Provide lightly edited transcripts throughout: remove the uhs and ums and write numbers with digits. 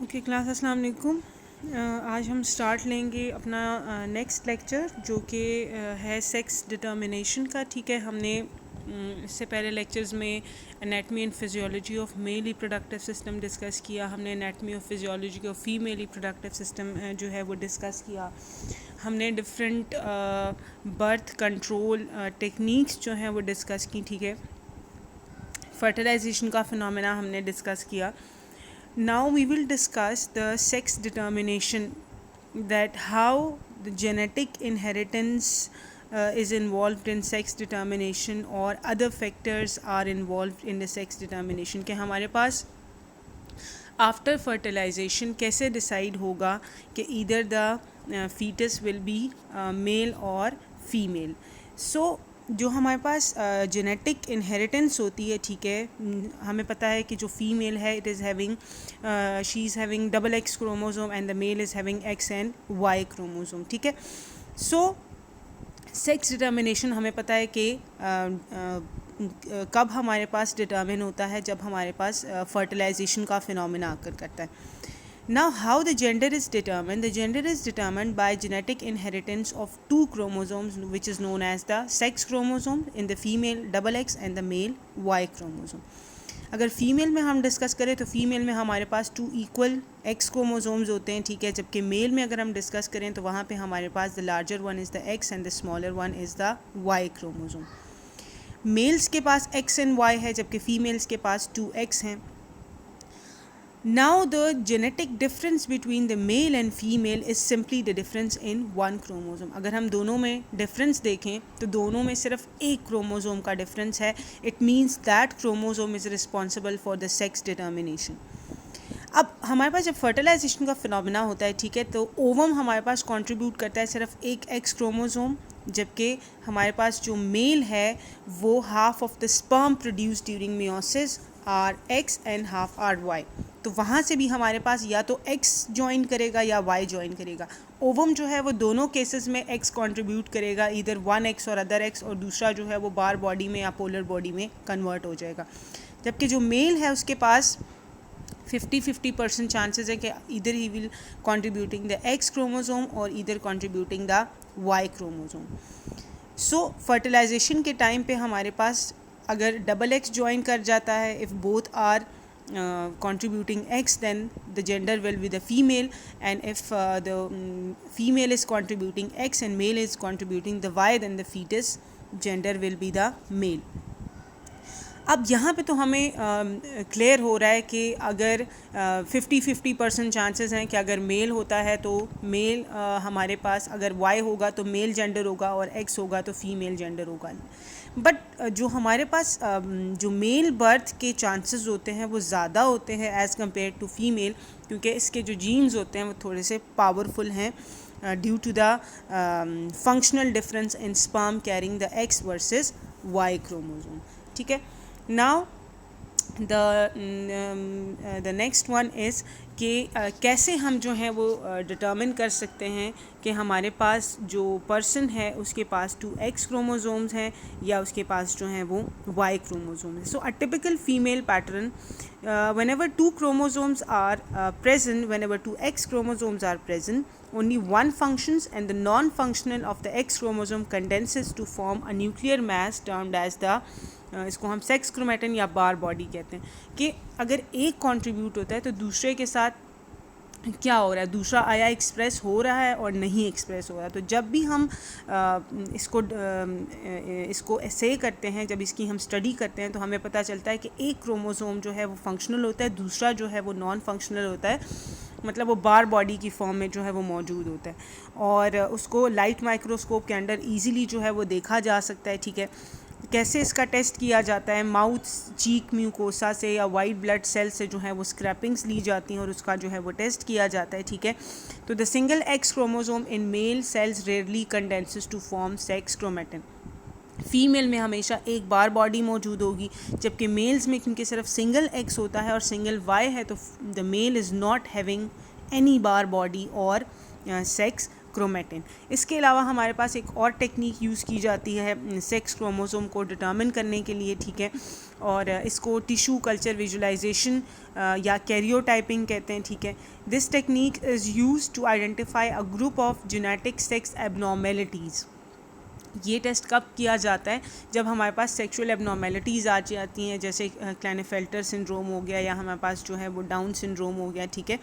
Okay class, अस्सलाम वालेकुम। आज हम स्टार्ट लेंगे अपना नेक्स्ट लेक्चर जो कि है सेक्स डिटर्मिनेशन का। ठीक है, हमने इससे पहले लेक्चर्स में anatomy and physiology of male reproductive system discuss किया। हमने anatomy of physiology of female reproductive system जो है वो डिस्कस किया। हमने डिफरेंट बर्थ कंट्रोल टेक्निक्स जो हैं वो डिस्कस की। ठीक है, फर्टिलाइजेशन का फिनोमेना हमने डिस्कस किया। Now we will discuss the sex determination, that how the genetic inheritance is involved in sex determination or other factors are involved in the sex determination। कि हमारे पास आफ्टर फर्टिलाइजेशन कैसे decide होगा कि either the foetus will be male और female. So जो हमारे पास genetic inheritance होती है, ठीक है, हमें पता है कि जो फीमेल है it is having she is having double X chromosome and the male is having X and Y chromosome. ठीक है, सो सेक्स डिटर्मिनेशन हमें पता है कि कब हमारे पास डिटर्मिन होता है, जब हमारे पास फर्टिलाइजेशन का फिनोमेना आकर करता है। Now how the gender is determined? The gender is determined by genetic inheritance of two chromosomes which is known as the sex chromosome in the female double X and the male Y chromosome. अगर female में हम discuss करें तो female में हमारे पास 2 equal x chromosomes होते हैं। ठीक है, जबकि मेल में अगर हम डिस्कस करें तो वहाँ पे हमारे पास the larger one is the X and the smaller one is the Y chromosome. Males के पास एक्स एंड वाई है जबकि फीमेल्स के पास 2x हैं। Now the genetic difference between the male and female is simply the difference in one chromosome. अगर हम दोनों में डिफरेंस देखें तो दोनों में सिर्फ एक क्रोमोसोम का डिफरेंस है। It means that chromosome is responsible for the sex determination. अब हमारे पास जब फर्टिलाइजेशन का फिनोमेना होता है, ठीक है, तो ओवम हमारे पास कंट्रीब्यूट करता है सिर्फ एक एक्स क्रोमोसोम, जबकि हमारे पास जो मेल है वो half of the sperm produce during meiosis are X and half are Y. तो वहाँ से भी हमारे पास या तो x ज्वाइन करेगा या y ज्वाइन करेगा। ओवम जो है वो दोनों केसेस में x कंट्रीब्यूट करेगा, इधर 1x और अदर x, और दूसरा जो है वो बार बॉडी में या पोलर बॉडी में कन्वर्ट हो जाएगा। जबकि जो मेल है उसके पास 50-50% चांसेस है कि इधर ही will contributing the x chromosome और इधर contributing the y chromosome. So fertilisation के टाइम पे हमारे पास अगर डबल x ज्वाइन कर जाता है, if both are contributing X, then the gender will be the female, and if the female is contributing X and male is contributing the Y, then the fetus gender will be the male. अब यहाँ पे तो हमें clear हो रहा है कि अगर 50-50% चांसेस हैं कि अगर मेल होता है तो मेल हमारे पास, अगर वाई होगा तो मेल जेंडर होगा और एक्स होगा तो फीमेल जेंडर होगा। बट जो हमारे पास जो मेल बर्थ के चांसेस होते हैं वो ज़्यादा होते हैं एज़ कम्पेयर टू फीमेल, क्योंकि इसके जो जीन्स होते हैं वो थोड़े से पावरफुल हैं due to the functional difference in sperm carrying the X versus Y chromosome. ठीक है, now the next one is कि कैसे हम जो है वो डिटर्मिन कर सकते हैं कि हमारे पास जो पर्सन है उसके पास 2x क्रोमोसोम्स हैं या उसके पास जो है वो y क्रोमोसोम है। So a typical female pattern, whenever 2 chromosomes are present, whenever 2x chromosomes are present, only one functions and the non-functional of the x chromosome condenses to form a nuclear mass termed as the इसको हम sex chromatin या बार body कहते हैं। कि अगर एक contribute होता है तो दूसरे के साथ क्या हो रहा है, दूसरा आया एक्सप्रेस हो रहा है और नहीं एक्सप्रेस हो रहा है। तो जब भी हम इसको ऐसे करते हैं, जब इसकी हम स्टडी करते हैं तो हमें पता चलता है कि एक क्रोमोसोम जो है वो फंक्शनल होता है, दूसरा जो है वो नॉन फंक्शनल होता है, मतलब वो बार बॉडी की फॉर्म में जो है वो मौजूद होता है और उसको लाइट माइक्रोस्कोप के अंडर ईजीली जो है वो देखा जा सकता है। ठीक है, कैसे इसका टेस्ट किया जाता है, माउथ चीक म्यूकोसा से या वाइट ब्लड सेल से जो है वो स्क्रैपिंग्स ली जाती हैं और उसका जो है वो टेस्ट किया जाता है। ठीक है, तो the single X chromosome in male cells rarely condenses to form sex chromatin. Female में हमेशा एक बार बॉडी मौजूद होगी, जबकि मेल्स में क्योंकि सिर्फ सिंगल एक्स होता है और सिंगल वाई है तो the male is not having any bar body और सेक्स क्रोमेटिन। इसके अलावा हमारे पास एक और टेक्निक यूज़ की जाती है सेक्स क्रोमोसोम को डिटर्मिन करने के लिए। ठीक है, और इसको टिश्यू कल्चर विजुलाइजेशन या कैरियोटाइपिंग कहते हैं, ठीक है। This technique is use to identify a group of genetic sex abnormalities. ये टेस्ट कब किया जाता है? जब हमारे पास सेक्सुअल एबनॉर्मेलिटीज़ आ जाती हैं, जैसे क्लाइनेफेल्टर सिंड्रोम हो गया या हमारे पास जो है वो डाउन सिंड्रोम हो गया, ठीक है।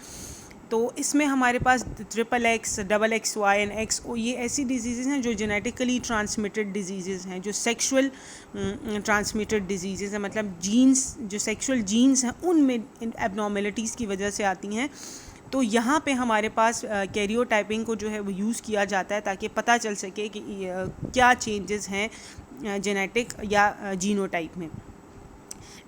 तो इसमें हमारे पास XXX, XXY एंड XO ये ऐसी डिजीज़ हैं जो जेनेटिकली ट्रांसमिटेड डिजीज़ हैं, जो सेक्सुअल ट्रांसमिटेड डिजीज़ हैं, मतलब जीन्स जो सेक्सुअल जीन्स हैं उनमें एबनॉर्मेलिटीज़ की वजह से आती हैं। तो यहाँ पे हमारे पास कैरियोटाइपिंग को जो है वो यूज़ किया जाता है ताकि पता चल सके कि क्या चेंजेस हैं जेनेटिक या जीनोटाइप में।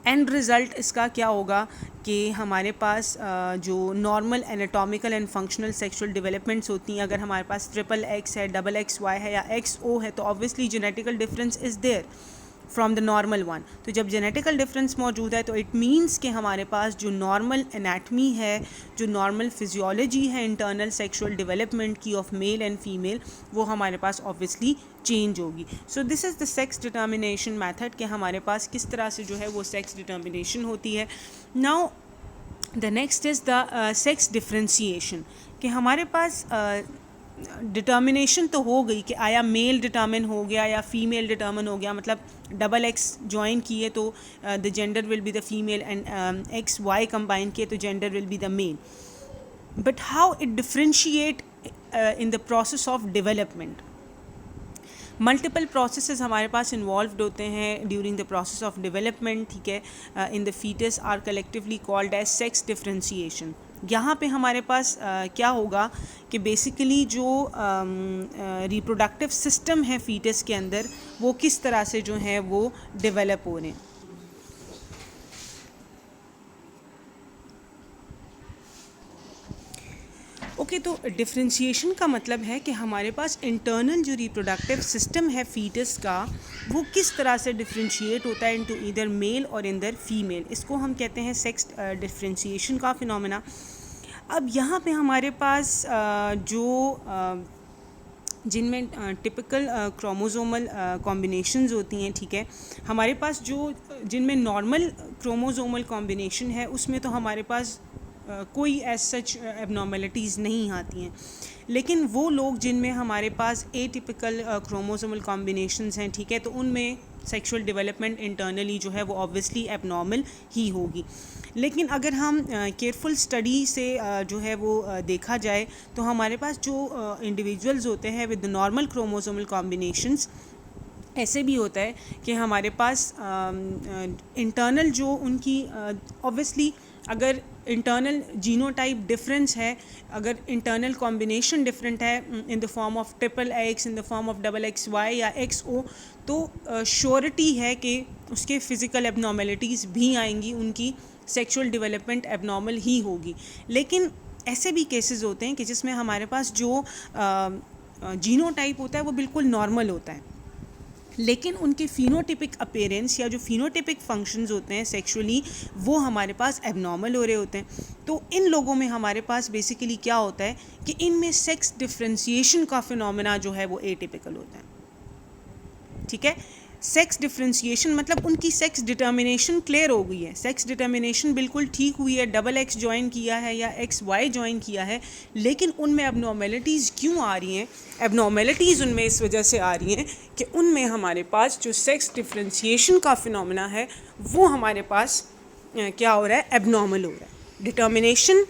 एंड रिज़ल्ट इसका क्या होगा कि हमारे पास जो normal anatomical and functional sexual developments होती हैं, अगर हमारे पास XXX है, XXY है या XO है, तो obviously genetical difference is there from the normal one. तो जब जेनेटिकल डिफरेंस मौजूद है तो इट मीन्स कि हमारे पास जो नॉर्मल एनाटमी है, जो नॉर्मल फिजियोलॉजी है इंटरनल सेक्सुअल डेवलपमेंट की ऑफ मेल एंड फीमेल, वो हमारे पास ऑब्वियसली चेंज होगी। So this is the sex determination method कि हमारे पास किस तरह से जो है वो सेक्स डिटर्मिनेशन होती है। Now the next is the sex differentiation कि हमारे पास डिटर्मिनेशन तो हो गई कि आया मेल डिटर्मिन हो गया या फीमेल डिटर्मिन हो गया, मतलब XX ज्वाइन किए तो the gender will be the female and XY combine किए तो gender will be the male. But how it differentiate in the process of development? Multiple processes हमारे पास इन्वॉल्वड होते हैं during the process of development, ठीक है। In the fetus are collectively called as sex differentiation. यहाँ पे हमारे पास क्या होगा कि बेसिकली जो रिप्रोडक्टिव सिस्टम है फीटस के अंदर वो किस तरह से जो है वो डेवलप हो रहे हैं। ओके, तो डिफ्रेंशिएशन का मतलब है कि हमारे पास इंटरनल जो रिप्रोडक्टिव सिस्टम है फीटस का वो किस तरह से डिफ्रेंशिएट होता है इनटू ईदर मेल और इधर फीमेल। इसको हम कहते हैं सेक्स डिफ्रेंशिएशन का फिनोमेना। अब यहाँ पे हमारे पास जिनमें टिपिकल क्रोमोसोमल कॉम्बिनेशंस होती हैं, ठीक है। हमारे पास जो जिनमें नॉर्मल क्रोमोसोमल कॉम्बिनेशन है उसमें तो हमारे पास कोई एज सच एबनॉर्मेलिटीज़ नहीं आती हैं, लेकिन वो लोग जिनमें हमारे पास एटिपिकल क्रोमोसोमल कॉम्बिनेशंस हैं, ठीक है, तो उनमें सेक्सुअल डेवलपमेंट इंटरनली जो है वो ऑब्वियसली एबनॉर्मल ही होगी। लेकिन अगर हम केयरफुल स्टडी से जो है वो देखा जाए तो हमारे पास जो इंडिविजुअल्स होते हैं विद नॉर्मल क्रोमोसोमल कॉम्बिनेशंस, ऐसे भी होता है कि हमारे पास इंटरनल जो उनकी ऑब्वियसली अगर इंटरनल जीनोटाइप डिफरेंस है, अगर इंटरनल कॉम्बिनेशन डिफरेंट है in the form of XXX, in the form of XXY या XO, तो श्योरिटी है कि उसके फिज़िकल एबनॉर्मेलिटीज़ भी आएंगी, उनकी सेक्सुअल डेवलपमेंट एबनॉर्मल ही होगी। लेकिन ऐसे भी केसेस होते हैं कि जिसमें हमारे पास जो जीनोटाइप होता है वो बिल्कुल नॉर्मल होता है, लेकिन उनके फिनोटिपिक अपीयरेंस या जो फिनोटिपिक फंक्शंस होते हैं सेक्सुअली वो हमारे पास एबनॉर्मल हो रहे होते हैं। तो इन लोगों में हमारे पास बेसिकली क्या होता है कि इनमें सेक्स डिफ्रेंशिएशन का फिनोमेना जो है वो एटिपिकल होता है, ठीक है। सेक्स डिफ्रेंशिएशन मतलब उनकी सेक्स डिटर्मिनेशन क्लियर हो गई है, सेक्स डिटर्मिनेशन बिल्कुल ठीक हुई है, XX ज्वाइन किया है या XY ज्वाइन किया है, लेकिन उनमें एबनॉर्मेलिटीज़ क्यों आ रही हैं? एबनॉर्मेलिटीज़ उनमें इस वजह से आ रही हैं कि उनमें हमारे पास जो सेक्स डिफ्रेंशिएशन का फिनोमेना है वो हमारे पास क्या हो रहा है? एबनॉर्मल हो रहा है। डिटर्मिनेशन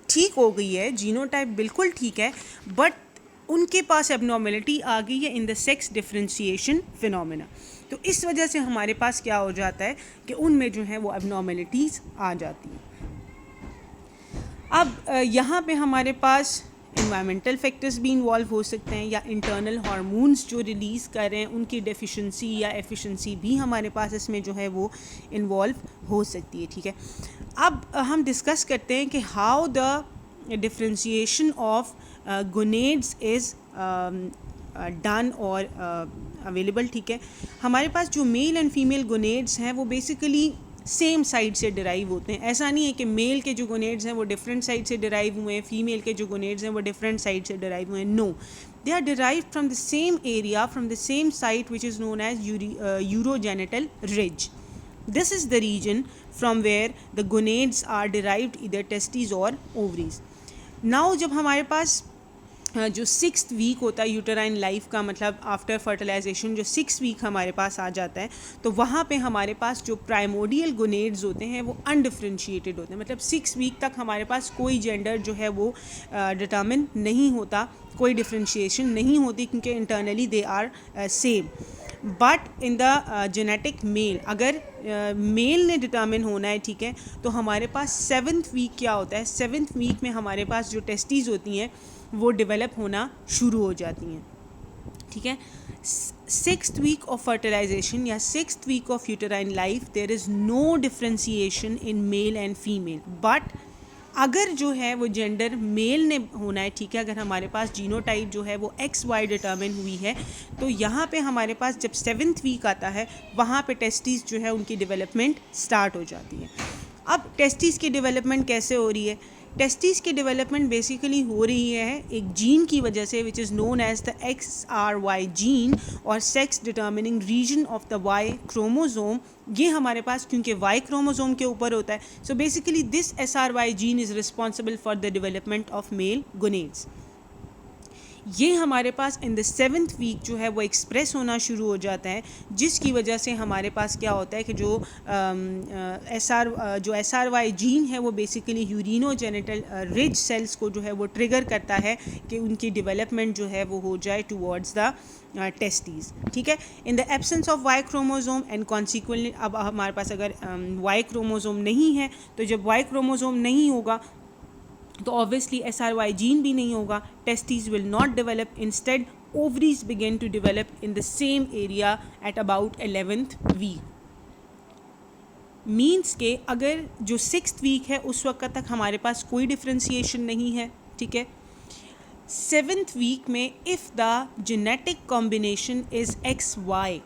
ठीक हो गई है, जीनोटाइप बिल्कुल ठीक है, बट उनके पास एबनॉर्मेलिटी आ गई है in the sex differentiation phenomena. तो इस वजह से हमारे पास क्या हो जाता है कि उनमें जो है वो एबनॉर्मेलिटीज़ आ जाती हैं। अब यहाँ पे हमारे पास इन्वायरमेंटल फैक्टर्स भी इन्वॉल्व हो सकते हैं या इंटरनल हार्मोन्स जो रिलीज़ कर रहे हैं उनकी डेफिशिएंसी या एफिशिएंसी भी हमारे पास इसमें जो है वो इन्वॉल्व हो सकती है, ठीक है। अब हम डिस्कस करते हैं कि how the differentiation of gonads is done और अवेलेबल, ठीक है। हमारे पास जो मेल एंड फीमेल गोनेड्स हैं वो बेसिकली सेम साइड से डिराइव होते हैं। ऐसा नहीं है कि मेल के जो गोनेड्स हैं वो डिफरेंट साइड से डिराइव हुए हैं, फीमेल के जो गोनेड्स हैं वो डिफरेंट साइड से डिराइव हुए हैं। No, they are derived from the same area, from the same site which is known as urogenital ridge. This is the region from where the gonads are derived, either testes or ovaries. Now जब हमारे पास जो 6th week होता है uterine life का, मतलब after fertilisation जो 6 week हमारे पास आ जाता है, तो वहाँ पे हमारे पास जो प्राइमोडियल गोनेड्स होते हैं वो अनडिफ्रेंशिएटेड होते हैं. मतलब 6 वीक तक हमारे पास कोई जेंडर जो है वो डिटर्मिन नहीं होता, कोई डिफ्रेंशिएशन नहीं होती, क्योंकि internally they are same. But in the genetic male, अगर मेल ने डिटर्मिन होना है, ठीक है, तो हमारे पास 7th वीक क्या होता है, 7th वीक में हमारे पास जो टेस्टीज़ होती हैं वो डेवलप होना शुरू हो जाती हैं. ठीक है. 6th वीक ऑफ फर्टिलाइजेशन या 6th week of uterine life, there is no differentiation in male and female. But अगर जो है वो जेंडर मेल ने होना है, ठीक है, अगर हमारे पास जीनोटाइप जो है वो XY डिटर्मिन हुई है, तो यहाँ पे हमारे पास जब 7th वीक आता है, वहाँ पे टेस्टीज़ जो है उनकी डेवलपमेंट स्टार्ट हो जाती है. अब टेस्टीज़ की डेवलपमेंट कैसे हो रही है? टेस्टीज़ की डेवलपमेंट बेसिकली हो रही है एक जीन की वजह से, which is known as the XRY gene और sex determining region of the Y chromosome. ये हमारे पास क्योंकि Y क्रोमोसोम के ऊपर होता है, so basically this SRY gene is responsible for the development of male gonads. ये हमारे पास इन द 7th वीक जो है वो एक्सप्रेस होना शुरू हो जाता है, जिसकी वजह से हमारे पास क्या होता है कि जो SRY जीन है वो बेसिकली यूरिनोजेनिटल रिज सेल्स को जो है वो ट्रिगर करता है कि उनकी डेवलपमेंट जो है वो हो जाए टुवर्ड्स द टेस्टीज़. ठीक है. In the absence of Y chromosome and consequently, अब हमारे पास अगर Y क्रोमोसोम नहीं है, तो जब Y क्रोमोसोम नहीं होगा तो ऑब्वियसली SRY जीन भी नहीं होगा, testes will not develop. Instead ovaries begin to develop in the same area at about 11th week. Means के अगर जो 6th वीक है उस वक्त तक हमारे पास कोई डिफ्रेंशिएशन नहीं है. ठीक है. 7th वीक में if the genetic combination is XY,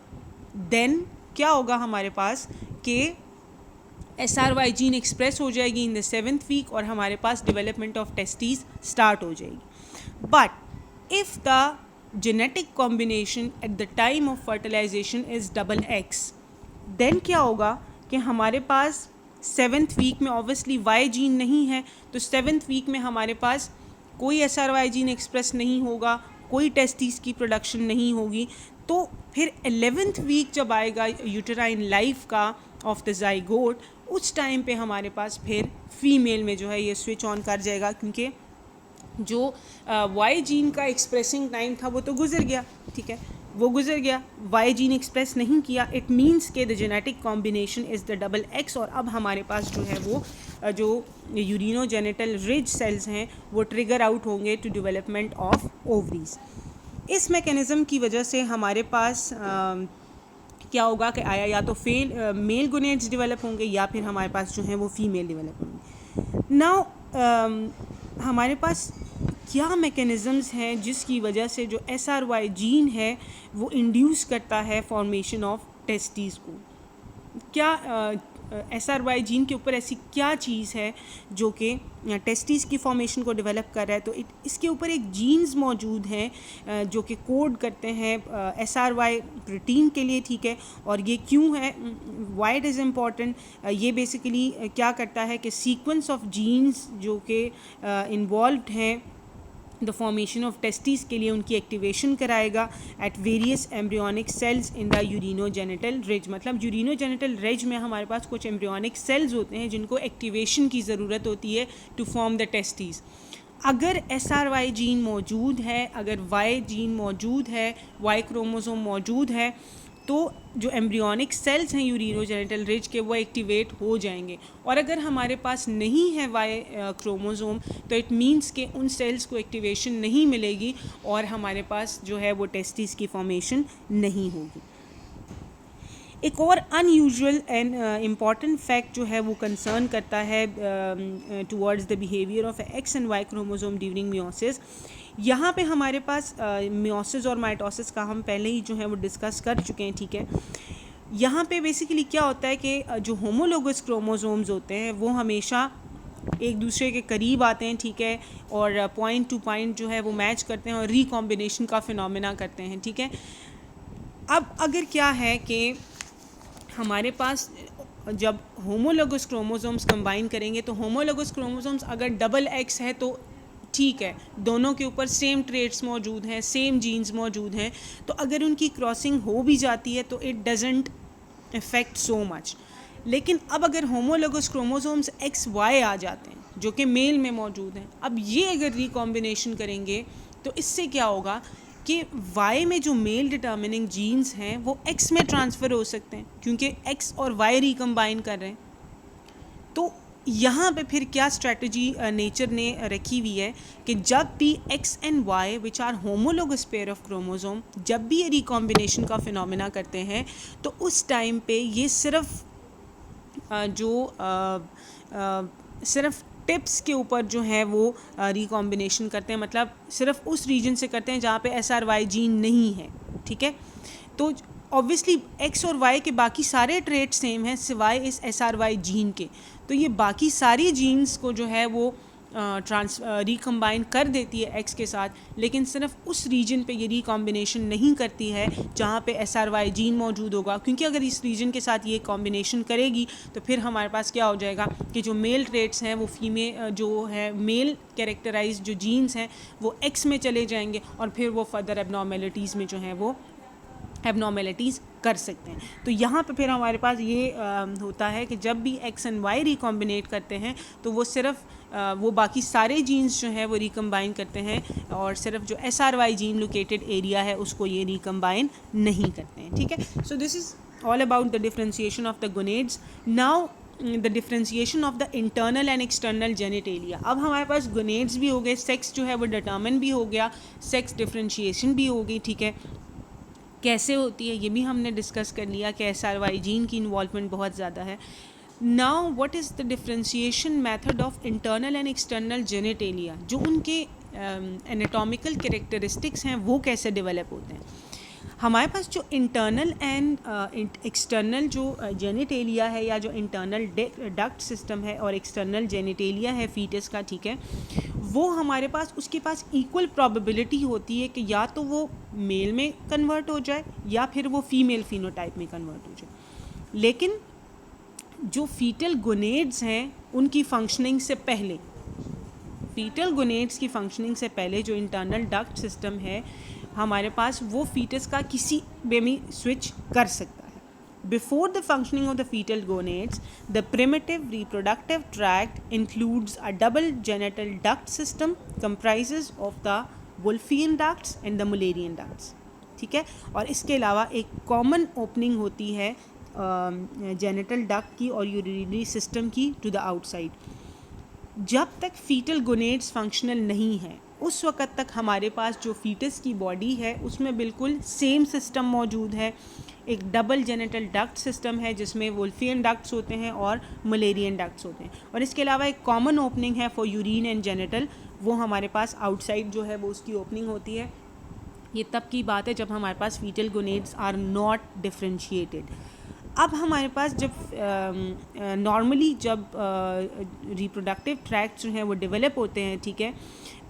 then क्या होगा हमारे पास कि SRY जीन एक्सप्रेस हो जाएगी इन द 7th वीक और हमारे पास डेवलपमेंट ऑफ टेस्टीज स्टार्ट हो जाएगी. But if the genetic combination at the time of fertilization is XX, then क्या होगा कि हमारे पास 7th वीक में ऑब्वियसली Y जीन नहीं है, तो 7th वीक में हमारे पास कोई SRY जीन एक्सप्रेस नहीं होगा, कोई टेस्टीज की प्रोडक्शन नहीं होगी. तो फिर 11th वीक जब आएगा यूटराइन लाइफ का ऑफ द ज़ाइगोट, उस टाइम पे हमारे पास फिर फीमेल में जो है ये स्विच ऑन कर जाएगा, क्योंकि जो Y जीन का एक्सप्रेसिंग टाइम था वो तो गुजर गया. ठीक है, वो गुजर गया, Y जीन एक्सप्रेस नहीं किया. इट मीन्स के the genetic combination is the XX, और अब हमारे पास जो है वो जो यूरिनोजेनिटल रिज सेल्स हैं वो ट्रिगर आउट होंगे टू डेवलपमेंट ऑफ ओवरीज. इस मैकेनिज़्म की वजह से हमारे पास क्या होगा कि आया या तो मेल गोनेड्स डेवलप होंगे या फिर हमारे पास जो है वो फीमेल डेवलप होंगे. नाउ हमारे पास क्या मैकेनिज़म्स हैं जिसकी वजह से जो SRY जीन है वो इंड्यूस करता है फॉर्मेशन ऑफ टेस्टीज़ को? क्या SRY जीन के ऊपर ऐसी क्या चीज़ है जो कि टेस्टीज़ की फॉर्मेशन को डेवलप कर रहा है? तो इसके ऊपर एक जीन्स मौजूद हैं जो कि कोड करते हैं SRY प्रोटीन के लिए. ठीक है, और ये क्यों है, वाई इट इज़ इम्पॉर्टेंट? ये बेसिकली क्या करता है कि सीक्वेंस ऑफ जीन्स जो कि इन्वॉल्व्ड हैं द फॉर्मेशन ऑफ टेस्टीज़ के लिए, उनकी एक्टिवेशन कराएगा at various embryonic cells in the urinogenital ridge. मतलब यूरिनोजेनिटल रिज में हमारे पास कुछ एम्ब्रियोनिक सेल्स होते हैं जिनको एक्टिवेशन की ज़रूरत होती है टू फॉर्म द टेस्टीज़. अगर SRY जीन मौजूद है, अगर Y जीन मौजूद है, Y क्रोमोसोम मौजूद है, तो जो एम्ब्रियोनिक सेल्स हैं यूरिनोजेनिटल रिज के वो एक्टिवेट हो जाएंगे. और अगर हमारे पास नहीं है Y क्रोमोसोम, तो इट मीन्स के उन सेल्स को एक्टिवेशन नहीं मिलेगी और हमारे पास जो है वो टेस्टीज़ की फॉर्मेशन नहीं होगी. एक और अनयूजुअल एंड इम्पॉर्टेंट फैक्ट जो है वो कंसर्न करता है towards the behaviour of X and Y chromosome during meiosis. यहाँ पे हमारे पास मियोसिस और माइटोसिस का हम पहले ही जो है वो डिस्कस कर चुके हैं. ठीक है, यहाँ पे बेसिकली क्या होता है कि जो होमोलोगस क्रोमोसोम्स होते हैं वो हमेशा एक दूसरे के करीब आते हैं. ठीक है, और पॉइंट टू पॉइंट जो है वो मैच करते हैं और रिकॉम्बिनेशन का फिनोमेना करते हैं. ठीक है, अब अगर क्या है कि हमारे पास जब होमोलोगस क्रोमोसोम्स कंबाइन करेंगे तो होमोलोगस क्रोमोसोम्स अगर डबल एक्स है तो ठीक है, दोनों के ऊपर सेम ट्रेट्स मौजूद हैं, सेम जीन्स मौजूद हैं, तो अगर उनकी क्रॉसिंग हो भी जाती है तो it doesn't effect so much. लेकिन अब अगर होमोलोगस क्रोमोसोम्स एक्स वाई आ जाते हैं जो कि मेल में मौजूद हैं, अब ये अगर रिकॉम्बिनेशन करेंगे तो इससे क्या होगा कि वाई में जो मेल डिटर्मिनिंग जीन्स हैं वो एक्स में ट्रांसफ़र हो सकते हैं क्योंकि एक्स और वाई रिकम्बाइन कर रहे हैं। तो यहाँ पे फिर क्या स्ट्रेटजी नेचर ने रखी हुई है कि जब भी X and Y which are homologous pair of chromosome जब भी ये रिकॉम्बिनेशन का फिनोमेना करते हैं तो उस टाइम पे ये सिर्फ सिर्फ टिप्स के ऊपर जो है वो रिकॉम्बिनेशन करते हैं, मतलब सिर्फ उस रीजन से करते हैं जहाँ पे SRY जीन नहीं है, ठीक है। तो ऑब्वियसली एक्स और वाई के बाकी सारे ट्रेट सेम हैं सिवाय इस SRY जीन के, तो ये बाकी सारी जीन्स को जो है वो रिकम्बाइन कर देती है एक्स के साथ, लेकिन सिर्फ उस रीजन पे ये रिकॉम्बिनेशन नहीं करती है जहाँ पे SRY जीन मौजूद होगा, क्योंकि अगर इस रीजन के साथ ये कॉम्बिनेशन करेगी तो फिर हमारे पास क्या हो जाएगा कि जो मेल ट्रेट्स हैं वो फीमेल जो है मेल कैरेक्टराइज जो जीन्स हैं वो एक्स में चले जाएंगे और फिर वो फर्दर एबनॉर्मेलिटीज़ में जो है वो एबनॉर्मेलिटीज़ कर सकते हैं। तो यहाँ पे फिर हमारे पास ये होता है कि जब भी एक्स एंड वाई रिकॉम्बिनेट करते हैं तो वो सिर्फ वो बाकी सारे जीन्स जो हैं वो रिकम्बाइन करते हैं और सिर्फ जो SRY जीन लोकेटेड एरिया है उसको ये रिकम्बाइन नहीं करते हैं, ठीक है। So this is all about the differentiation of the gonads. Now the differentiation of the internal and external genitalia. अब हमारे पास गोनेड्स भी हो गए, सेक्स जो है वो डिटर्मिन भी हो गया, सेक्स डिफ्रेंशिएशन भी हो गई, ठीक है। कैसे होती है ये भी हमने डिस्कस कर लिया कि SRY जीन की इन्वॉल्वमेंट बहुत ज़्यादा है। Now what is the differentiation method of internal and external genitalia, जो उनके एनाटॉमिकल कैरेक्टरिस्टिक्स हैं वो कैसे डेवलप होते हैं। हमारे पास जो इंटरनल एंड एक्सटर्नल जो जेनिटेलिया है या जो इंटरनल डक्ट सिस्टम है और एक्सटर्नल जेनिटेलिया है फीटस का, ठीक है, वो हमारे पास उसके पास इक्वल प्रोबेबिलिटी होती है कि या तो वो मेल में कन्वर्ट हो जाए या फिर वो फीमेल फिनोटाइप में कन्वर्ट हो जाए। लेकिन जो फीटल गोनेड्स हैं उनकी फंक्शनिंग से पहले, फीटल गोनेड्स की फंक्शनिंग से पहले जो इंटरनल डक्ट सिस्टम है हमारे पास वो फीटस का किसी वे में स्विच कर सकता है। Before the functioning of the fetal gonads, the primitive reproductive tract includes a double genital duct system comprises of the Wolffian ducts and the Mullerian ducts, ठीक है। और इसके अलावा एक कॉमन ओपनिंग होती है जेनिटल डक्ट की और यूरिनरी सिस्टम की टू द आउटसाइड। जब तक फीटल गोनेड्स फंक्शनल नहीं है उस वक़्त तक हमारे पास जो फीटस की बॉडी है उसमें बिल्कुल सेम सिस्टम मौजूद है। एक डबल जेनिटल डक्ट सिस्टम है जिसमें वोल्फियन डक्ट्स होते हैं और मलेरियन डक्ट्स होते हैं, और इसके अलावा एक कॉमन ओपनिंग है फॉर यूरिन एंड जेनिटल, वो हमारे पास आउटसाइड जो है वो उसकी ओपनिंग होती है। ये तब की बात है जब हमारे पास foetal gonads are not differentiated. अब हमारे पास जब नॉर्मली जब रिप्रोडक्टिव ट्रैक्ट जो हैं वो डेवलप होते हैं, ठीक है,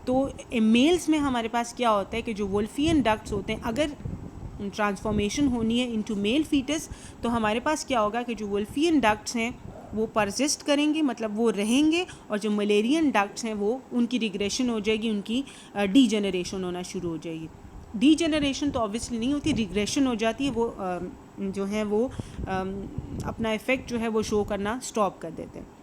तो मेल्स में हमारे पास क्या होता है कि जो वोल्फियन डक्ट्स होते हैं अगर ट्रांसफॉर्मेशन होनी है इनटू मेल फीटस तो हमारे पास क्या होगा कि जो वोल्फियन डक्ट्स हैं वो परसिस्ट करेंगे, मतलब वो रहेंगे, और जो मलेरियन डक्ट्स हैं वो उनकी रिग्रेशन हो जाएगी, उनकी डीजेनरेशन होना शुरू हो जाएगी। डीजेनरेशन तो ऑब्वियसली नहीं होती, रिग्रेशन हो जाती है, वो जो है वो अपना इफ़ेक्ट जो है वो शो करना स्टॉप कर देते हैं।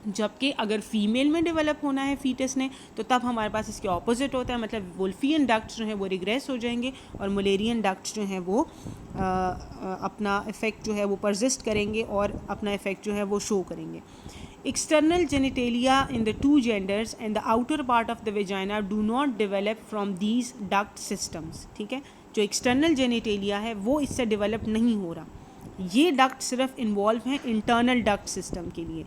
जबकि अगर फीमेल में डेवलप होना है फीटस ने तो तब हमारे पास इसके ऑपोजिट होता है, मतलब वोल्फियन डक्ट्स जो हैं वो रिग्रेस हो जाएंगे और मलेरियन डक्ट्स जो हैं वो अपना इफ़ेक्ट जो है वो परसिस्ट करेंगे और अपना इफ़ेक्ट जो है वो शो करेंगे। External genitalia in the two genders and the outer part of the vagina do not develop from these duct systems, ठीक है। जो एक्सटर्नल जेनिटेलिया है वो इससे डेवलप नहीं हो रहा, ये डक्ट सिर्फ इन्वॉल्व हैं इंटरनल डक्ट सिस्टम के लिए,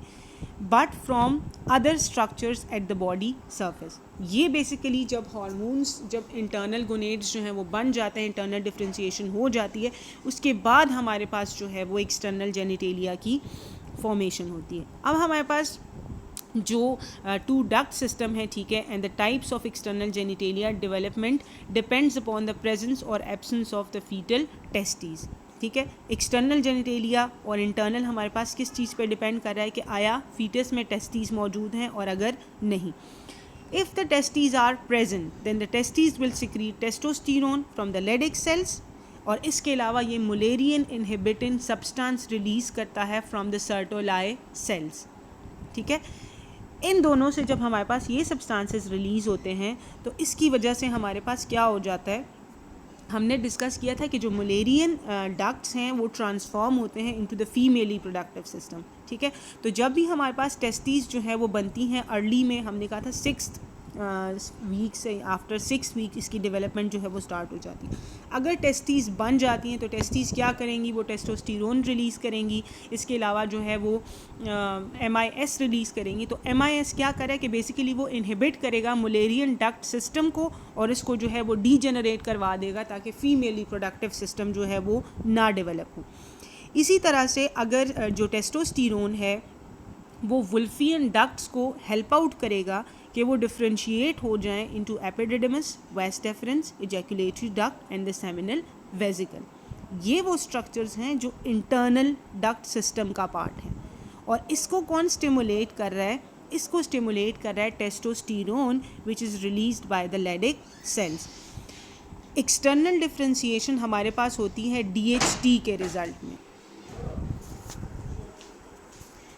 but from other structures at the body surface. ये बेसिकली जब हार्मोन्स जब इंटरनल गोनेड्स जो हैं वो बन जाते हैं, इंटरनल डिफ्रेंशिएशन हो जाती है, उसके बाद हमारे पास जो है वो एक्सटर्नल जेनिटेलिया की फॉर्मेशन होती है। अब हमारे पास जो टू डक्ट सिस्टम है, ठीक है, and the types of external genitalia development depends upon the presence और absence of the foetal testes, ठीक है। एक्सटर्नल जेनिटेलिया और इंटरनल हमारे पास किस चीज़ पे डिपेंड कर रहा है कि आया फीटस में टेस्टीज मौजूद हैं और अगर नहीं। If the testes are present, then the testes will secrete testosterone from the Leydig cells, और इसके अलावा ये मुलेरियन इनहिबिटिन सब्सटेंस रिलीज़ करता है फ्रॉम द सर्टोलाई सेल्स, ठीक है। इन दोनों से जब हमारे पास ये सब्सटेंसेस रिलीज़ होते हैं तो इसकी वजह से हमारे पास क्या हो जाता है, हमने डिस्कस किया था कि जो मुलेरियन डक्ट्स हैं वो ट्रांसफॉर्म होते हैं into the female reproductive system, ठीक है। तो जब भी हमारे पास टेस्टीज जो है वो बनती हैं अर्ली में, हमने कहा था 6th वीक से, आफ्टर 6 वीक इसकी डेवलपमेंट जो है वो स्टार्ट हो जाती है। अगर टेस्टीज बन जाती हैं तो टेस्टीज क्या करेंगी, वो टेस्टोस्टेरोन रिलीज़ करेंगी, इसके अलावा जो है वो MIS रिलीज़ करेंगी। तो MIS क्या करे कि बेसिकली वो इनहिबिट करेगा मुलेरियन डक्ट सिस्टम को और इसको जो है वो डीजेनरेट करवा देगा ताकि फीमेल रिप्रोडक्टिव सिस्टम जो है वो ना डेवलप हो। इसी तरह से अगर जो टेस्टोस्टेरोन है वो वुल्फियन डक्ट्स को हेल्प आउट करेगा कि वो डिफ्रेंशिएट हो जाएं into epididymis, vas deference, ejaculatory duct and the seminal vesicle. ये वो स्ट्रक्चर्स हैं जो इंटरनल डक्ट सिस्टम का पार्ट हैं। और इसको कौन स्टिमुलेट कर रहा है, इसको स्टिमुलेट कर रहा है testosterone which is released by the Leydig cells. External differentiation हमारे पास होती है DHT के रिज़ल्ट में।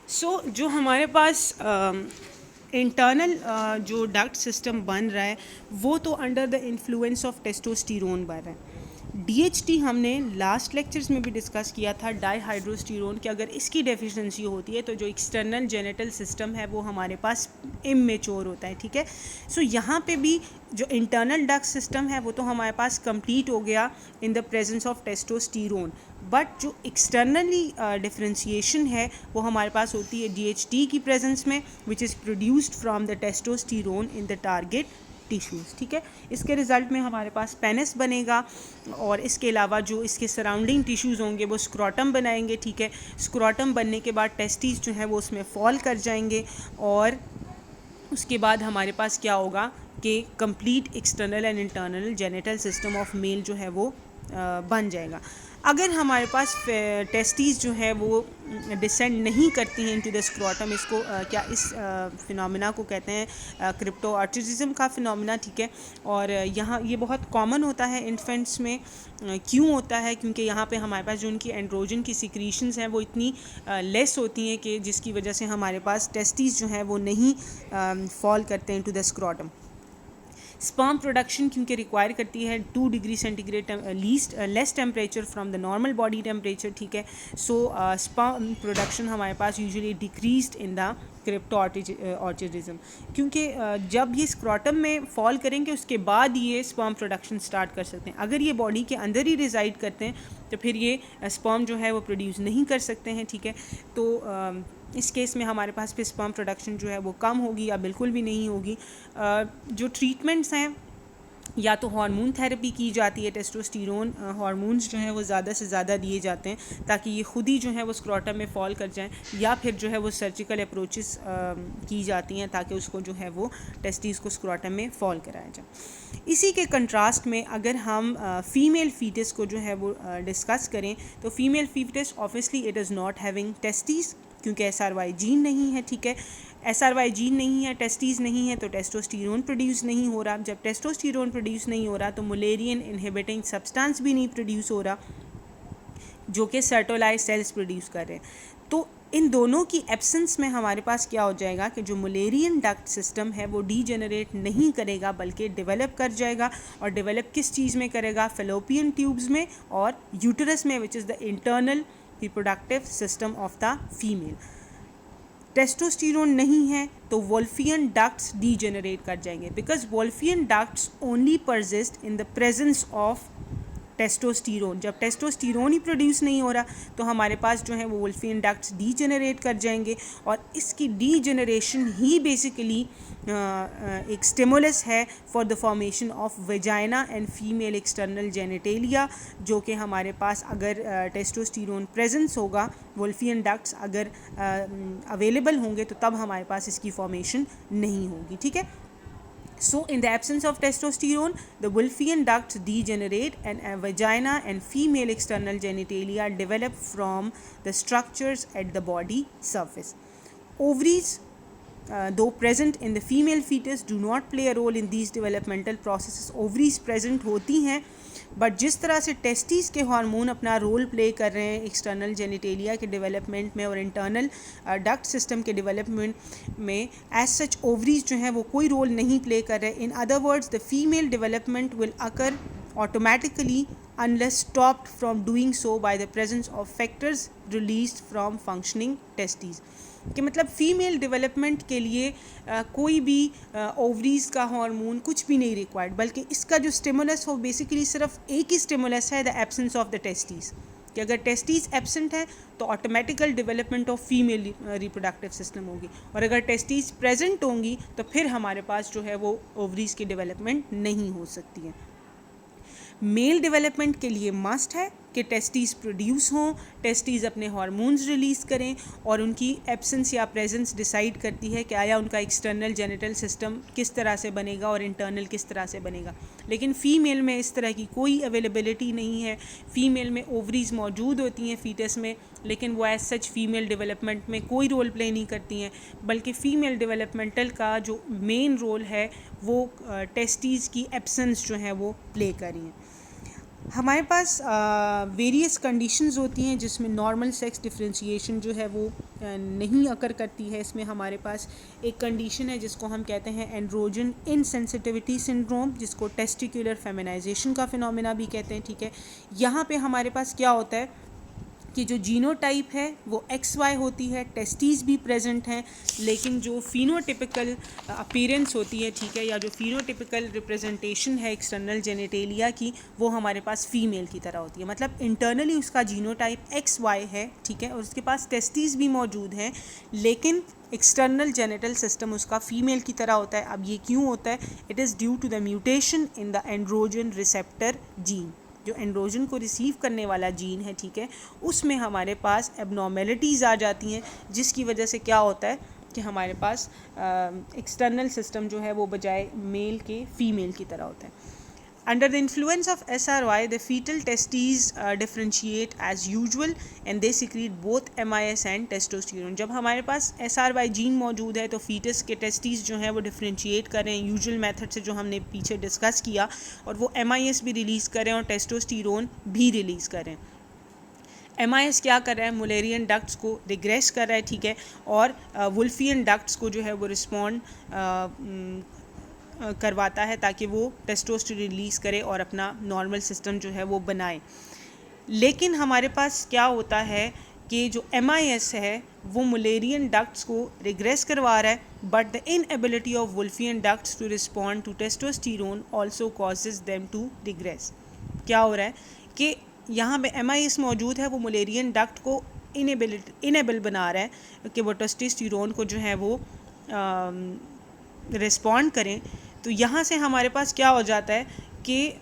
सो जो हमारे पास इंटरनल जो डक्ट सिस्टम बन रहा है वो तो under the influence of testosterone बन रहा है। DHT हमने लास्ट लेक्चर्स में भी डिस्कस किया था, डाईहाइड्रोस्टेरोन, कि अगर इसकी डेफिशिएंसी होती है तो जो एक्सटर्नल जेनिटल सिस्टम है वो हमारे पास इमेच्योर होता है, ठीक है। सो यहाँ पे भी जो इंटरनल डक्ट सिस्टम है वो तो हमारे पास कंप्लीट हो गया in the presence of testosterone, but जो एक्सटर्नली डिफ्रेंशिएशन है वो हमारे पास होती है DHT की प्रेजेंस में, which is produced from the testosterone in the target tissues, ठीक है। इसके रिज़ल्ट में हमारे पास पेनिस बनेगा और इसके अलावा जो इसके सराउंडिंग टिश्यूज़ होंगे वो स्क्रोटम बनाएंगे, ठीक है। स्क्रोटम बनने के बाद टेस्टीज जो है वो उसमें फॉल कर जाएंगे और उसके बाद हमारे पास क्या होगा कि complete external and internal genital system of male जो है वो बन जाएगा। अगर हमारे पास टेस्टीज जो है वो डिसेंड नहीं करती हैं इनटू द स्क्रोटम, इसको क्या इस फिनोमिना को कहते हैं क्रिप्टोऑर्चिज्म का फिनोमिना, ठीक है। और यहाँ ये बहुत कॉमन होता है इन्फेंट्स में। क्यों होता है, क्योंकि यहाँ पे हमारे पास जो उनकी एंड्रोजन की सिक्रीशंस हैं वो इतनी लेस होती हैं कि जिसकी वजह से हमारे पास टेस्टीज जो हैं वो नहीं फॉल करते हैं into the scrotum. Sperm production क्योंकि रिक्वायर करती है 2 degree centigrade less temperature from the normal body temperature, ठीक है। सो स्पर्म प्रोडक्शन हमारे पास यूजुअली डिक्रीज्ड इन द क्रिप्टोऑर्चिज्म, क्योंकि जब ये स्क्रोटम में फॉल करेंगे उसके बाद ये स्पर्म प्रोडक्शन स्टार्ट कर सकते हैं। अगर ये बॉडी के अंदर ही रिजाइड करते हैं तो फिर ये स्पर्म जो है वो प्रोड्यूस नहीं कर सकते हैं, ठीक है। तो इस केस में हमारे पास फिर स्पर्म प्रोडक्शन जो है वो कम होगी या बिल्कुल भी नहीं होगी। जो ट्रीटमेंट्स हैं या तो हार्मोन थेरेपी की जाती है, टेस्टोस्टेरोन हार्मोन्स जो हैं वो ज़्यादा से ज़्यादा दिए जाते हैं ताकि ये खुद ही जो है वो स्क्रोटम में फॉल कर जाएं, या फिर जो है वो सर्जिकल अप्रोचेस की जाती हैं ताकि उसको जो है वो टेस्टीज़ को स्क्रोटम में फॉल कराया जाए। इसी के कंट्रास्ट में अगर हम फ़ीमेल फीटस को जो है वो डिस्कस करें तो female fetus obviously it is not having testes, क्योंकि SRY जीन नहीं है, ठीक है। SRY जीन नहीं है, टेस्टीज़ नहीं है, तो टेस्टोस्टेरोन प्रोड्यूस नहीं हो रहा। जब टेस्टोस्टेरोन प्रोड्यूस नहीं हो रहा तो मुलेरियन इनहिबिटिंग सब्सटेंस भी नहीं प्रोड्यूस हो रहा जो कि सर्टोलाई सेल्स प्रोड्यूस कर रहे हैं। तो इन दोनों की एब्सेंस में हमारे पास क्या हो जाएगा कि जो मुलेरियन डक्ट सिस्टम है वो डीजेनरेट नहीं करेगा बल्कि डेवलप कर जाएगा। और डेवलप किस चीज़ में करेगा, फेलोपियन ट्यूब्स में और यूटरस में, विच is the internal reproductive system of the female. Testosterone नहीं है तो वोल्फियन डक्ट्स डीजेनरेट कर जाएंगे, because Wolffian ducts only persist in the presence of testosterone. जब टेस्टोस्टेरोन ही प्रोड्यूस नहीं हो रहा तो हमारे पास जो है वो वोल्फियन डक्ट्स डीजेनरेट कर जाएंगे और इसकी डीजेनरेशन ही बेसिकली एक स्टिमुलस है for the formation of vagina and female external genitalia, जो कि हमारे पास अगर टेस्टोस्टेरोन प्रेजेंस होगा, वोल्फियन डक्ट्स अगर अवेलेबल होंगे तो तब हमारे पास इसकी फॉर्मेशन नहीं होगी, ठीक है। So, in the absence of testosterone, the Wolffian ducts degenerate and a vagina and female external genitalia develop from the structures at the body surface. Ovaries, though present in the female fetus, do not play a role in these developmental processes. Ovaries present होती हैं, but जिस तरह से testis के hormone अपना role play कर रहे हैं एक्सटर्नल जेनिटेलिया के डेवलपमेंट में और इंटरनल डक्ट सिस्टम के डेवलपमेंट में, एज सच ओवरीज जो हैं वो कोई रोल नहीं प्ले कर रहे. In other words, the female development will occur automatically unless stopped from doing so by the presence of factors released from functioning testes. कि मतलब फीमेल डेवलपमेंट के लिए कोई भी ओवरीज का हार्मोन कुछ भी नहीं रिक्वायर्ड, बल्कि इसका जो स्टिमुलस हो बेसिकली सिर्फ एक ही स्टिमुलस है, the absence of the testes. कि अगर टेस्टीज एब्सेंट है तो automatical development of female reproductive system होगी, और अगर टेस्टीज प्रेजेंट होंगी तो फिर हमारे पास जो है वो ओवरीज की डेवलपमेंट नहीं हो सकती है. मेल डेवलपमेंट के लिए मस्ट है कि टेस्टीज प्रोड्यूस हों, टेस्टीज अपने हार्मोन्स रिलीज़ करें, और उनकी एब्सेंस या प्रेजेंस डिसाइड करती है कि आया उनका एक्सटर्नल जेनिटल सिस्टम किस तरह से बनेगा और इंटरनल किस तरह से बनेगा. लेकिन फ़ीमेल में इस तरह की कोई अवेलेबिलिटी नहीं है. फ़ीमेल में ओवरीज मौजूद होती हैं फीटस में, लेकिन वो एज सच फीमेल डेवलपमेंट में कोई रोल प्ले नहीं करती हैं, बल्कि फ़ीमेल डेवलपमेंटल का जो मेन रोल है वो टेस्टीज़ की एब्सेंस जो है वो प्ले कर रही हैं. हमारे पास वेरियस कंडीशंस होती हैं जिसमें नॉर्मल सेक्स डिफरेंशिएशन जो है वो नहीं अकर करती है. इसमें हमारे पास एक कंडीशन है जिसको हम कहते हैं एंड्रोजन इनसेंसिटिविटी सिंड्रोम, जिसको टेस्टिकुलर फेमिनाइजेशन का फिनोमेना भी कहते हैं. ठीक है, यहाँ पे हमारे पास क्या होता है कि जो जीनोटाइप है वो XY होती है, टेस्टीज भी प्रेजेंट हैं, लेकिन जो फिनोटिपिकल अपीयरेंस होती है, ठीक है, या जो फिनोटिपिकल रिप्रेजेंटेशन है एक्सटर्नल जेनिटेलिया की, वो हमारे पास फीमेल की तरह होती है. मतलब इंटरनली उसका जीनोटाइप XY है, ठीक है, और उसके पास टेस्टीज भी मौजूद हैं, लेकिन एक्सटर्नल जेनिटल सिस्टम उसका फीमेल की तरह होता है. अब ये क्यों होता है? It is due to the mutation in the androgen receptor gene. जो एंड्रोजन को रिसीव करने वाला जीन है, ठीक है, उसमें हमारे पास एबनॉर्मेलिटीज़ आ जाती हैं, जिसकी वजह से क्या होता है कि हमारे पास एक्सटर्नल सिस्टम जो है वो बजाय मेल के फीमेल की तरह होता है. Under the influence of SRY, the fetal testes differentiate as usual and they secrete both MIS and testosterone. जब हमारे पास SRY जीन मौजूद है तो फीटस के टेस्टीज जो हैं वो डिफ्रेंशिएट कर रहे हैं यूजुअल मेथड से, जो हमने पीछे डिस्कस किया, और वो MIS भी रिलीज़ कर रहे हैं और टेस्टोस्टेरोन भी रिलीज़ कर रहे हैं. MIS क्या कर रहा है? मुलेरियन डक्ट्स को रिग्रेस कर रहा है, ठीक है, और वुल्फियन डक्ट्स को जो है वो रिस्पॉन्ड करवाता है ताकि वो टेस्टोस्टेरोन रिलीज़ करे और अपना नॉर्मल सिस्टम जो है वो बनाए. लेकिन हमारे पास क्या होता है कि जो MIS है वो मुलेरियन डक्ट्स को रिग्रेस करवा रहा है, but the inability of Wolffian ducts to respond to testosterone also causes them to regress. क्या हो रहा है कि यहाँ पे MIS मौजूद है, वो मुलेरियन डक्ट को इनेबल बना रहा है कि वो टेस्टोस्टेरोन को जो है वो रिस्पॉन्ड करें. तो यहाँ से हमारे पास क्या हो जाता है कि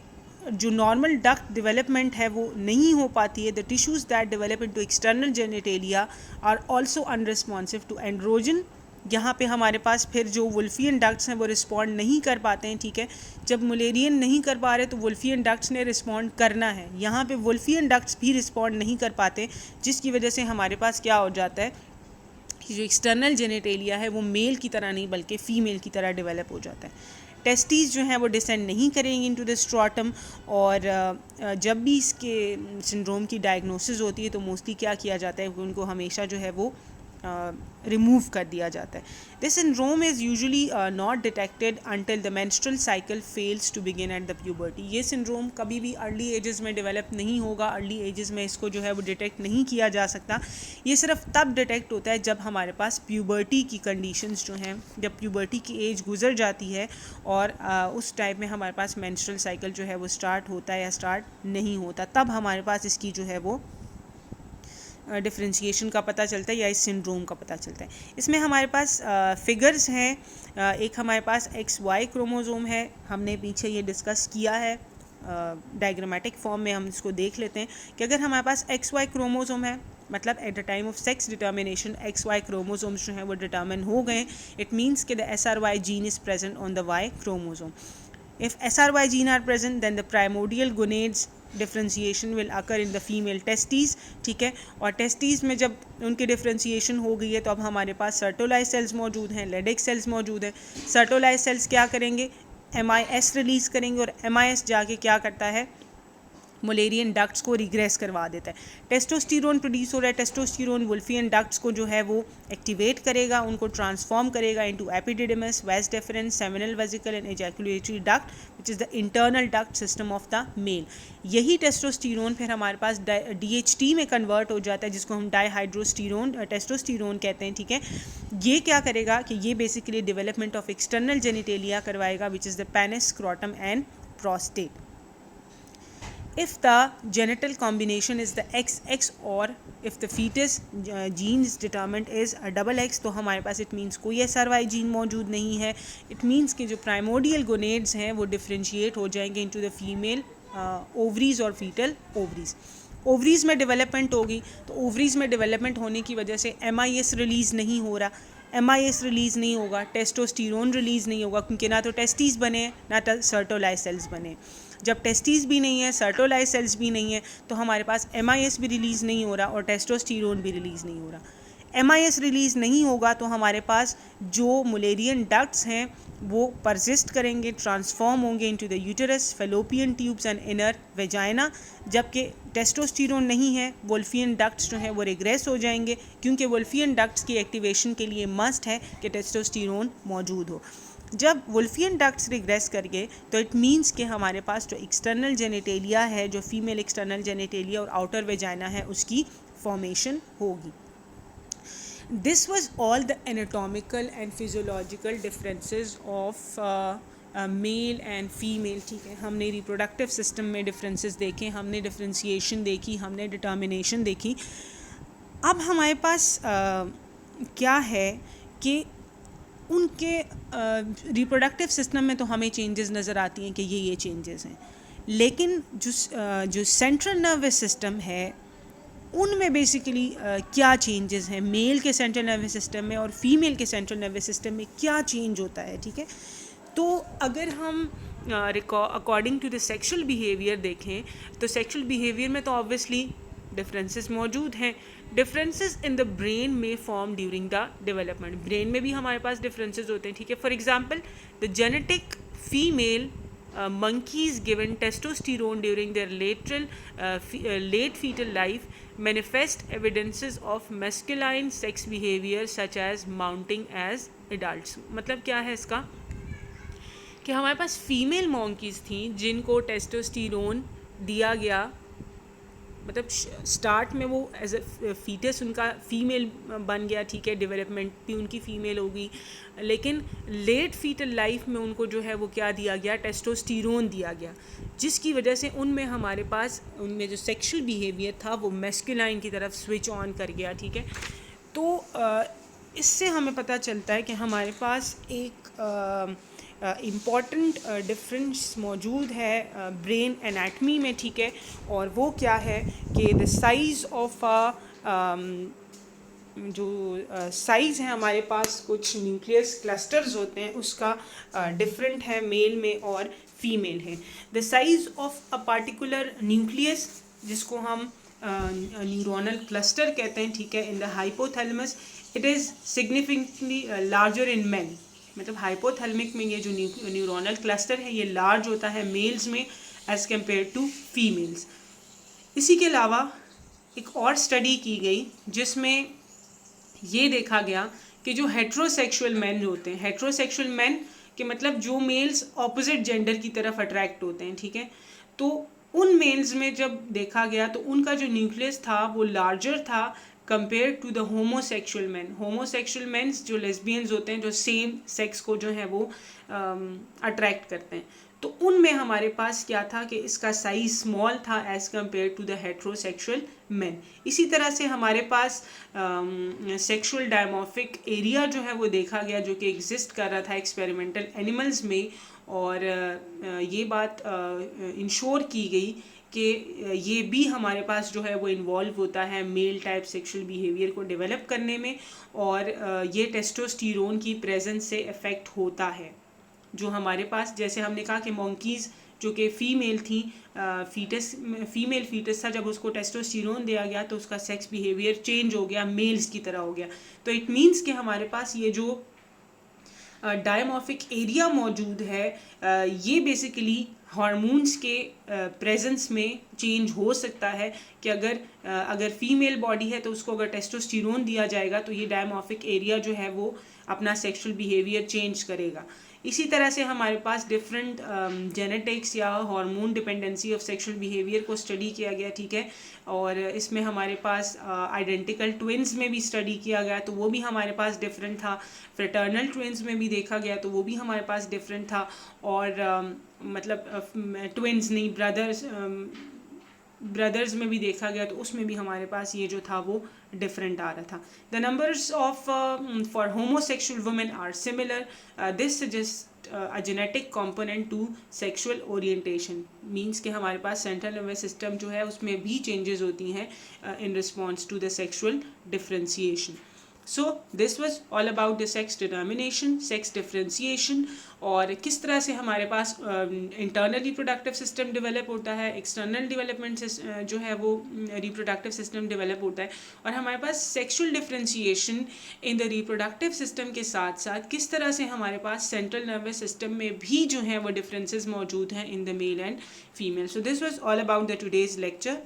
जो नॉर्मल डक्ट डेवलपमेंट है वो नहीं हो पाती है. The tissues that develop into external genitalia are also unresponsive to androgen. यहाँ पे हमारे पास फिर जो वुल्फियन डक्ट्स हैं वो रिस्पॉन्ड नहीं कर पाते हैं, ठीक है. जब मुलेरियन नहीं कर पा रहे तो वुल्फियन डक्ट्स ने रिस्पॉन्ड करना है. यहाँ पे वुल्फियन डक्ट्स भी रिस्पॉन्ड नहीं कर पाते, जिसकी वजह से हमारे पास क्या हो जाता है कि जो एक्सटर्नल जेनिटेलिया है वो मेल की तरह नहीं बल्कि फ़ीमेल की तरह डेवलप हो जाता है. टेस्टीज़ जो हैं वो डिसेंड नहीं करेंगे इनटू द स्ट्रॉटम, और जब भी इसके सिंड्रोम की डायग्नोसिस होती है तो मोस्टली क्या किया जाता है कि उनको हमेशा जो है वो रिमूव कर दिया जाता है. This syndrome is usually not detected until the menstrual cycle fails to begin at the puberty. ये सिंड्रोम कभी भी अर्ली एजेस में डेवलप नहीं होगा, अर्ली एजेस में इसको जो है वो डिटेक्ट नहीं किया जा सकता. ये सिर्फ तब डिटेक्ट होता है जब हमारे पास प्यूबर्टी की कंडीशंस जो हैं, जब प्यूबर्टी की एज गुजर जाती है और उस टाइम में हमारे पास मेंस्ट्रुअल साइकिल जो है वो स्टार्ट होता है या स्टार्ट नहीं होता, तब हमारे पास इसकी जो है वो डिफ्रेंशिएशन का पता चलता है या इस सिंड्रोम का पता चलता है. इसमें हमारे पास फिगर्स हैं. एक हमारे पास XY क्रोमोसोम है, हमने पीछे ये डिस्कस किया है डायग्रामेटिक फॉर्म में. हम इसको देख लेते हैं कि अगर हमारे पास XY क्रोमोसोम है, मतलब eight the time of sex determination XY chromosomes जो हैं वो डिटर्मिन हो गए, इट मीन्स कि the SRY gene is present on the Y chromosome. If SRY gene are present, then the primordial gonads differentiation will occur in the female testes. ठीक है, और testes में जब उनकी डिफ्रेंशिएशन हो गई है तो अब हमारे पास सर्टोलाइज सेल्स मौजूद हैं, लेडिक सेल्स मौजूद हैं. सर्टोलाइज सेल्स क्या करेंगे, MIS रिलीज़ करेंगे, और MIS जाके क्या करता है, मुलेरियन डक्ट्स को रिग्रेस करवा देता है. टेस्टोस्टेरोन प्रोड्यूस हो रहा है, टेस्टोस्टेरोन वुल्फियन डक्ट्स को जो है वो एक्टिवेट करेगा, उनको ट्रांसफॉर्म करेगा into epididymis, vas deferens, seminal vesicle and ejaculatory duct which is the internal duct system of the male. यही टेस्टोस्टेरोन फिर हमारे पास DHT में कन्वर्ट हो जाता है, जिसको हम डाईहाइड्रोस्टेरोन टेस्टोस्टेरोन कहते हैं. ठीक है, ये क्या करेगा कि ये basically development of external genitalia करवाएगा which is the penis, scrotum and prostate. If the genital combination is the XX or if the fetus gene is determined is a XX, तो हमारे पास it means कोई SRY gene मौजूद नहीं है. It means कि जो primordial gonads हैं वो differentiate हो जाएंगे into the female ovaries और fetal ovaries. ओवरीज़ में डेवलपमेंट होगी, तो ओवरीज़ में डेवलपमेंट होने की वजह से MIS रिलीज़ नहीं हो रहा. MIS रिलीज़ नहीं होगा, टेस्टोस्टेरोन रिलीज़ नहीं होगा, क्योंकि ना तो टेस्टीज़ बने ना सर्टोलाइज सेल्स बने. जब टेस्टीज़ भी नहीं है, सर्टोलाइज सेल्स भी नहीं है, तो हमारे पास MIS भी रिलीज़ नहीं हो रहा और टेस्टोस्टेरोन भी रिलीज़ नहीं हो रहा. MIS रिलीज़ नहीं होगा तो हमारे पास जो मुलेरियन डक्ट्स हैं वो परसिस्ट करेंगे, ट्रांसफॉर्म होंगे into the uterus, fallopian tubes and inner vagina. जबकि टेस्टोस्टेरोन नहीं है, वुल्फियन डक्ट्स जो हैं वो रिग्रेस हो जाएंगे, क्योंकि वुल्फियन डक्ट्स की एक्टिवेशन के लिए मस्ट है कि टेस्टोस्टेरोन मौजूद हो. जब वुल्फियन डक्ट्स रिग्रेस करके तो इट मीन्स कि हमारे पास जो एक्सटर्नल जेनिटेलिया है, जो फीमेल एक्सटर्नल जेनिटेलिया और आउटर वेजाइना है, उसकी फॉर्मेशन होगी. This was all the anatomical and physiological differences of mail and female. ठीक है, हमने रिप्रोडक्टिव सिस्टम में डिफरेंसेस देखे, हमने डिफ्रेंशिएशन देखी, हमने डिटर्मिनेशन देखी. अब हमारे पास क्या है कि उनके रिप्रोडक्टिव सिस्टम में तो हमें चेंजेस नज़र आती हैं कि ये चेंजेस हैं, लेकिन जो सेंट्रल नर्वस सिस्टम है उनमें बेसिकली क्या चेंजेस हैं, मेल के सेंट्रल नर्वस सिस्टम में और फीमेल के सेंट्रल नर्वस सिस्टम में क्या चेंज होता है. ठीक है, तो अगर हम according to the sexual behaviour देखें तो सेक्शुअल बिहेवियर में तो ऑब्वियसली डिफरेंसेस मौजूद हैं. डिफरेंसेस इन द ब्रेन में form during the development. Brain में भी हमारे पास डिफरेंसेस होते हैं. ठीक है, for example the genetic female monkeys given testosterone during their late fetal life manifest evidences of masculine sex behavior such as mounting as adults. मतलब क्या है इसका कि हमारे पास फीमेल monkeys थी जिनको टेस्टोस्टेरोन दिया गया, मतलब स्टार्ट में वो एज ए फीटस उनका फीमेल बन गया. ठीक है, डेवलपमेंट भी उनकी फ़ीमेल होगी, लेकिन लेट फीटल लाइफ में उनको जो है वो क्या दिया गया, टेस्टोस्टेरोन दिया गया, जिसकी वजह से उनमें हमारे पास उनमें जो सेक्शुअल बिहेवियर था वो मैस्कुलाइन की तरफ स्विच ऑन कर गया. ठीक है, तो इससे हमें पता चलता है कि हमारे पास एक इम्पॉर्टेंट डिफरेंस मौजूद है ब्रेन एनाटमी में. ठीक है, और वो क्या है कि द साइज़ ऑफ जो साइज़ है हमारे पास कुछ न्यूक्लियस क्लस्टर्स होते हैं उसका डिफरेंट है मेल में और फीमेल है. The size of a particular nucleus जिसको हम न्यूरोनल क्लस्टर कहते हैं. ठीक है, in the hypothalamus it is significantly larger in main. मतलब हाइपोथैलेमिक में ये जो न्यूरोनल क्लस्टर है ये लार्ज होता है मेल्स में एज़ कम्पेयर टू फीमेल्स. इसी के अलावा एक और स्टडी की गई जिसमें ये देखा गया कि जो हेट्रोसेक्सुअल मैन होते हैं, हेट्रोसेक्सुअल मैन के मतलब जो मेल्स ऑपोजिट जेंडर की तरफ अट्रैक्ट होते हैं. ठीक है, तो उन मेल्स में जब देखा गया तो उनका जो न्यूक्लियस था वो लार्जर था compare to the homosexual man. Homosexual mans जो लेस्बियंस होते हैं, जो सेम सेक्स को जो है वो अट्रैक्ट करते हैं, तो उनमें हमारे पास क्या था कि इसका साइज स्मॉल था as compare to the heterosexual man. इसी तरह से हमारे पास सेक्सुअल डायमॉर्फिक एरिया जो है वो देखा गया जो कि एग्जिस्ट कर रहा था एक्सपेरिमेंटल एनिमल्स में, और ये बात इंश्योर की गई कि ये भी हमारे पास जो है वो इन्वॉल्व होता है मेल टाइप सेक्सुअल बिहेवियर को डेवलप करने में, और ये टेस्टोस्टेरोन की प्रेजेंस से इफ़ेक्ट होता है। जो हमारे पास, जैसे हमने कहा कि मंकीज़ जो कि फीमेल थी, फीमेल फीटस था, जब उसको टेस्टोस्टेरोन दिया गया तो उसका सेक्स बिहेवियर चेंज हो गया, मेल्स की तरह हो गया। तो इट मीन्स कि हमारे पास ये जो डायमॉर्फिक एरिया मौजूद है, ये बेसिकली हार्मोन्स के प्रेजेंस में चेंज हो सकता है कि अगर फीमेल बॉडी है तो उसको अगर टेस्टोस्टेरोन दिया जाएगा तो ये डायमॉर्फिक एरिया जो है वो अपना सेक्सुअल बिहेवियर चेंज करेगा। इसी तरह से हमारे पास डिफरेंट जेनेटिक्स या hormone dependency of sexual behaviour को स्टडी किया गया, ठीक है। और इसमें हमारे पास आइडेंटिकल ट्विन्स में भी स्टडी किया गया तो वो भी हमारे पास डिफरेंट था, फ्रेटर्नल ट्विन्स में भी देखा गया तो वो भी हमारे पास डिफरेंट था, और मतलब ट्विन्स नहीं, ब्रदर्स में भी देखा गया तो उसमें भी हमारे पास ये जो था वो डिफरेंट आ रहा था। The numbers of for homosexual women are similar, this suggest a genetic component to sexual orientation, means कि हमारे पास सेंट्रल नर्वस सिस्टम जो है उसमें भी चेंजेस होती हैं in response to the sexual differentiation. So this was all about the sex determination, sex differentiation, और किस तरह से हमारे पास इंटरनल रिप्रोडक्टिव सिस्टम डेवलप होता है, एक्सटर्नल डेवलपमेंट जो है वो रिप्रोडक्टिव सिस्टम डेवलप होता है, और हमारे पास sexual differentiation in the reproductive system के साथ साथ किस तरह से हमारे पास सेंट्रल नर्वस सिस्टम में भी जो है वो डिफरेंसेस मौजूद हैं in the mail and female. So this was all about the today's lecture.